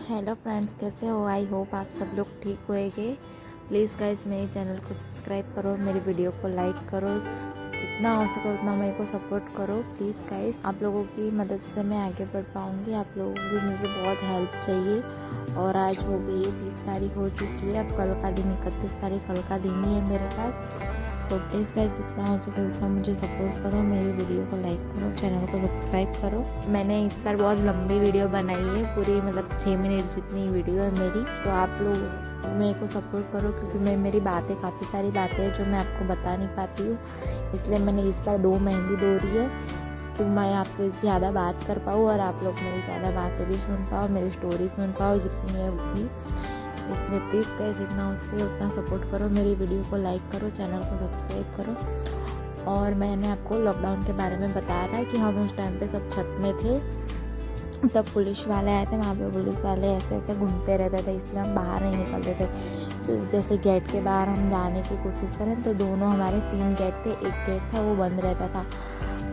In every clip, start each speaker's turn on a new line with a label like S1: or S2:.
S1: Hello friends, कैसे हो? I hope आप सब लोग ठीक होएंगे। प्लीज़ गाइज मेरे चैनल को सब्सक्राइब करो, मेरी वीडियो को लाइक करो, जितना हो सके उतना मेरे को सपोर्ट करो प्लीज़ गाइज। आप लोगों की मदद से मैं आगे बढ़ पाऊँगी। आप लोगों की मुझे बहुत हेल्प चाहिए। और आज हो गई है 30 तारीख हो चुकी है, अब कल का दिन 31 तारीख कल का दिन ही है मेरे पास। तो प्लीज़ गाइज जितना हो सके उतना मुझे सपोर्ट करो, मेरी वीडियो को लाइक करो, चैनल को सब्सक्राइब करो। मैंने इस बार बहुत लंबी वीडियो बनाई है, पूरी मतलब 6 मिनट जितनी वीडियो है मेरी। तो आप लोग मेरे को सपोर्ट करो, क्योंकि मेरी बातें काफ़ी सारी बातें हैं जो मैं आपको बता नहीं पाती हूँ। इसलिए मैंने इस बार 2 मेहंदी दौड़ी है कि मैं आपसे ज़्यादा बात कर पाऊँ और आप लोग मेरी ज़्यादा बातें भी सुन पाओ, मेरी स्टोरी सुन पाओ जितनी है उतनी। इसलिए प्लीज़ गाइस जितना हो सके उतना सपोर्ट करो, मेरी वीडियो को लाइक करो, चैनल को सब्सक्राइब करो। और मैंने आपको लॉकडाउन के बारे में बताया था कि हम उस टाइम पे सब छत में थे, तब पुलिस वाले आए थे। वहाँ पे पुलिस वाले ऐसे ऐसे घूमते रहते थे, इसलिए हम बाहर नहीं निकलते थे। तो जैसे गेट के बाहर हम जाने की कोशिश करें तो दोनों हमारे 3 गेट थे। एक गेट था वो बंद रहता था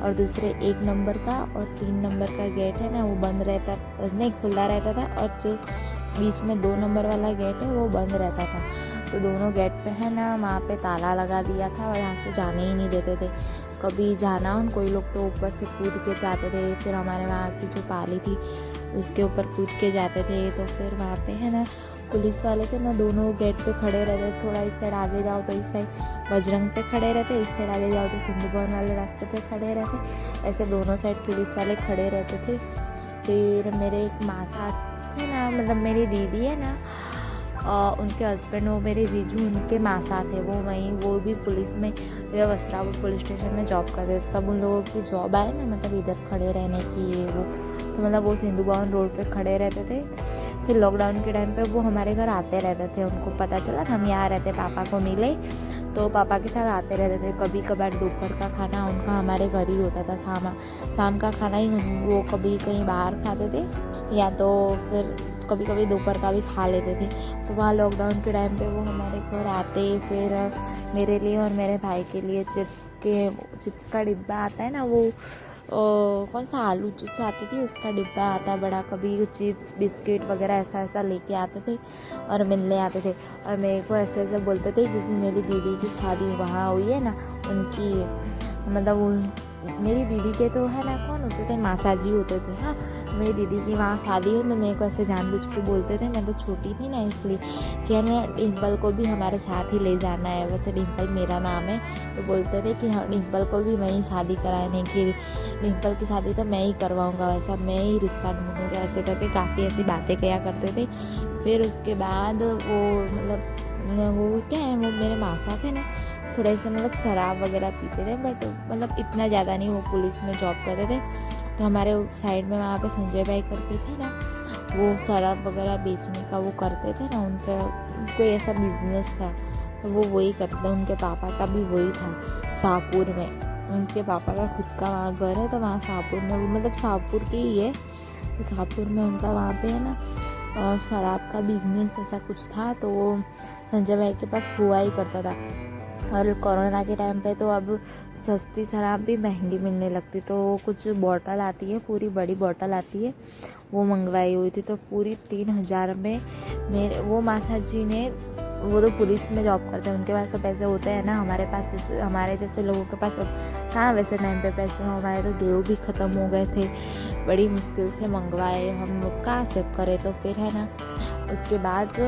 S1: और दूसरे 1 नंबर का और 3 नंबर का गेट है ना वो बंद रहता नहीं, खुला रहता था। और जो बीच में 2 नंबर वाला गेट है वो बंद रहता था। तो दोनों गेट पे है ना वहाँ पे ताला लगा दिया था और यहाँ से जाने ही नहीं देते थे। कभी जाना उन कोई लोग तो ऊपर से कूद के जाते थे, फिर हमारे वहाँ की जो पाली थी उसके ऊपर कूद के जाते थे। तो फिर वहाँ पे है ना पुलिस वाले थे ना, दोनों गेट पे खड़े रहते। थोड़ा इस साइड आगे जाओ तो इस साइड बजरंग पे खड़े रहते, इस साइड आगे जाओ तो सिंधु भवन वाले रास्ते पे खड़े रहते। ऐसे दोनों साइड पुलिस वाले खड़े रहते थे। फिर मेरे एक मासा थे ना, मतलब मेरी दीदी है ना, उनके हस्बैंड वो मेरे जीजू उनके मासा थे, वो भी पुलिस में वस्त्रापुर पुलिस स्टेशन में जॉब करते थे। तब उन लोगों की जॉब आए ना, मतलब इधर खड़े रहने की ये वो, तो मतलब वो सिंधु भवन रोड पे खड़े रहते थे। फिर लॉकडाउन के टाइम पे वो हमारे घर आते रहते थे। उनको पता चला हम यहाँ रहते, पापा को मिले तो पापा के साथ आते रहते थे। कभी कभार दोपहर का खाना उनका हमारे घर ही होता था, शाम का खाना ही वो कभी कहीं बाहर खाते थे या तो फिर कभी कभी दोपहर का भी खा लेते थे। तो वहाँ लॉकडाउन के टाइम पे वो हमारे घर आते। फिर मेरे लिए और मेरे भाई के लिए चिप्स का डिब्बा आता है ना, वो कौन सा आलू चिप्स आती थी उसका डिब्बा आता बड़ा, कभी चिप्स बिस्किट वगैरह ऐसा ऐसा लेके आते थे और मिलने आते थे। और मेरे को ऐसे ऐसे बोलते थे क्योंकि मेरी दीदी की शादी वहाँ हुई है ना, उनकी मतलब मेरी दीदी के तो है ना कौन होते थे, मासा जी होते थे। हाँ, मेरी दीदी की वहाँ शादी है तो मेरे को ऐसे जानबूझ के बोलते थे, मैं तो छोटी थी ना इसलिए, कि है ना डिम्पल को भी हमारे साथ ही ले जाना है। वैसे डिम्पल मेरा नाम है, तो बोलते थे कि हाँ डिम्पल को भी मैं ही शादी कराने की, डिम्पल की शादी तो मैं ही करवाऊँगा, वैसा मैं ही रिश्ता ढूंढूँगा, ऐसे करके काफ़ी ऐसी बातें किया करते थे। फिर उसके बाद वो मतलब वो क्या है, वो मेरे मासा थे ना, थोड़े से मतलब शराब वगैरह पीते थे, बट मतलब इतना ज़्यादा नहीं। वो पुलिस में जॉब करते थे, तो हमारे साइड में वहाँ पे संजय भाई करके थे ना, वो शराब वगैरह बेचने का वो करते थे ना, उनका कोई ऐसा बिजनेस था तो वो वही करते थे। उनके पापा का भी वही था शाहपुर में, उनके पापा का खुद का वहाँ घर है, तो वहाँ शाहपुर में मतलब शाहपुर के ही है, तो शाहपुर में उनका वहाँ पे है ना शराब का बिजनेस ऐसा कुछ था। तो वो संजय भाई के पास हुआ ही करता था। और कोरोना के टाइम पे तो अब सस्ती शराब भी महंगी मिलने लगती, तो कुछ बॉटल आती है, पूरी बड़ी बॉटल आती है, वो मंगवाई हुई थी। तो पूरी 3,000 में मेरे वो मासा जी ने, वो तो पुलिस में जॉब करते हैं, उनके पास तो पैसे होते हैं ना, हमारे पास जैसे हमारे जैसे लोगों के पास कहाँ वैसे टाइम पे पैसे। हमारे तो गेहूँ भी ख़त्म हो गए थे, बड़ी मुश्किल से मंगवाए हम लोग, कहाँ से करें। तो फिर है ना उसके बाद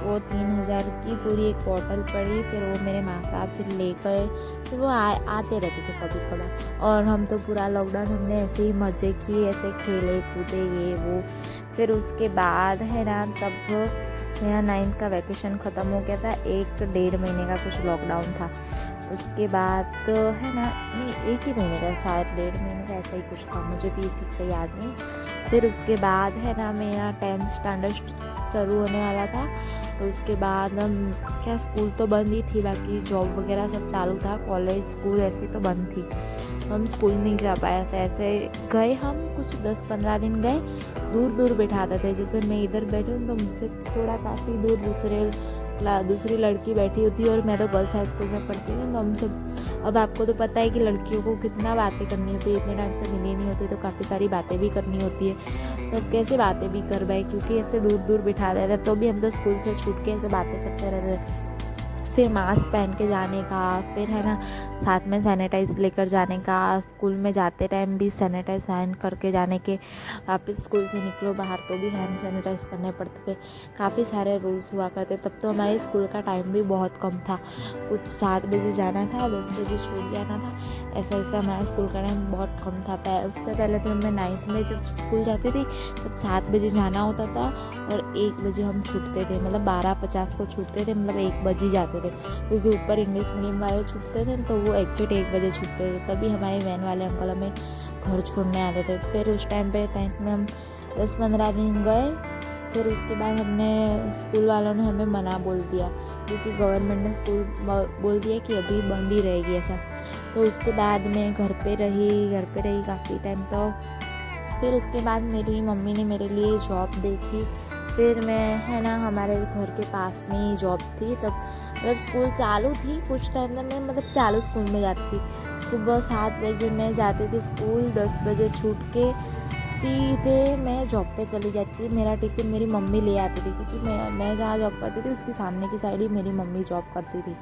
S1: वो 3,000 की पूरी एक बॉटल पड़ी। फिर वो मेरे माँ साहब फिर ले गए, फिर वो आते रहते थे कभी कभार। और हम तो पूरा लॉकडाउन हमने ऐसे ही मज़े किए, ऐसे खेले कूदे ये वो। फिर उसके बाद है ना तब मेरा 9th का वैकेशन ख़त्म हो गया था, 1-1.5 महीने का कुछ लॉकडाउन था। उसके बाद तो है ना, नहीं 1 ही महीने का शायद, 1.5 महीने का ऐसा ही कुछ था, मुझे भी ठीक से याद नहीं। फिर उसके बाद है ना मेरा 10th स्टैंडर्ड शुरू होने वाला था, तो उसके बाद हम क्या स्कूल तो बंद ही थी, बाकी जॉब वगैरह सब चालू था, कॉलेज स्कूल ऐसी तो बंद थी, तो हम स्कूल नहीं जा पाए थे। ऐसे गए हम कुछ 10-15 दिन गए, दूर दूर बैठाते थे, जैसे मैं इधर बैठी हूँ तो मुझसे थोड़ा काफ़ी दूर दूसरी लड़की बैठी होती है, और मैं तो गर्ल्स हाई स्कूल में पढ़ती हूँ। तो हम सब, अब आपको तो पता है कि लड़कियों को कितना बातें करनी होती है, इतने टाइम से मिली नहीं होती तो काफ़ी सारी बातें भी करनी होती है। तब कैसे बातें भी कर भाई, क्योंकि ऐसे दूर दूर बिठा दे रहे, तो भी हम तो स्कूल से छूट के ऐसे बातें करते रहते। फिर मास्क पहन के जाने का, फिर है ना साथ में सैनिटाइज लेकर जाने का, स्कूल में जाते टाइम भी सैनिटाइज हैंड करके जाने के, वापस स्कूल से निकलो बाहर तो भी हैंड सैनिटाइज करने पड़ते थे। काफ़ी सारे रूल्स हुआ करते। तब तो हमारे स्कूल का टाइम भी बहुत कम था, कुछ 7 बजे जाना था, 10 बजे छूट जाना था, ऐसा ऐसा हमारा स्कूल का टाइम बहुत कम था। उससे पहले तो मैं 9th में जब स्कूल जाती थी तब 7 बजे जाना होता था और 1 बजे हम छूटते थे, मतलब 12:50 को छूटते थे, मतलब 1 बजे जाते थे, क्योंकि ऊपर इंग्लिश मीडियम वाले छूटते थे तो वो एग्जैक्ट 1 बजे छूटते थे। तभी हमारे वैन वाले अंकल हमें घर छोड़ने आते थे। फिर उस टाइम पे टेंथ में हम 10-15 दिन गए। फिर उसके बाद हमने स्कूल वालों ने हमें मना बोल दिया, क्योंकि गवर्नमेंट ने स्कूल बोल दिया कि अभी बंद ही रहेगी ऐसा। तो उसके बाद मैं घर पे रही काफ़ी टाइम। तो फिर उसके बाद मेरी मम्मी ने मेरे लिए जॉब देखी। फिर मैं है ना हमारे घर के पास में ही जॉब थी, तब मतलब स्कूल चालू थी कुछ टाइम तक, मैं मतलब चालू स्कूल में जाती थी। सुबह 7 बजे मैं जाती थी स्कूल, 10 बजे छूट के सीधे मैं जॉब पे चली जाती थी। मेरा टिफिन मेरी मम्मी ले आती थी, क्योंकि मैं जहाँ जॉब करती थी उसकी सामने की साइड ही मेरी मम्मी जॉब करती थी।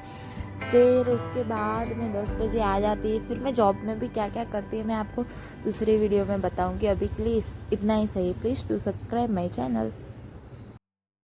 S1: फिर उसके बाद मैं 10 बजे आ जाती। फिर मैं जॉब में भी क्या क्या करती है मैं आपको दूसरी वीडियो में बताऊंगी। अभी के लिए इतना ही सही। Please do subscribe my channel.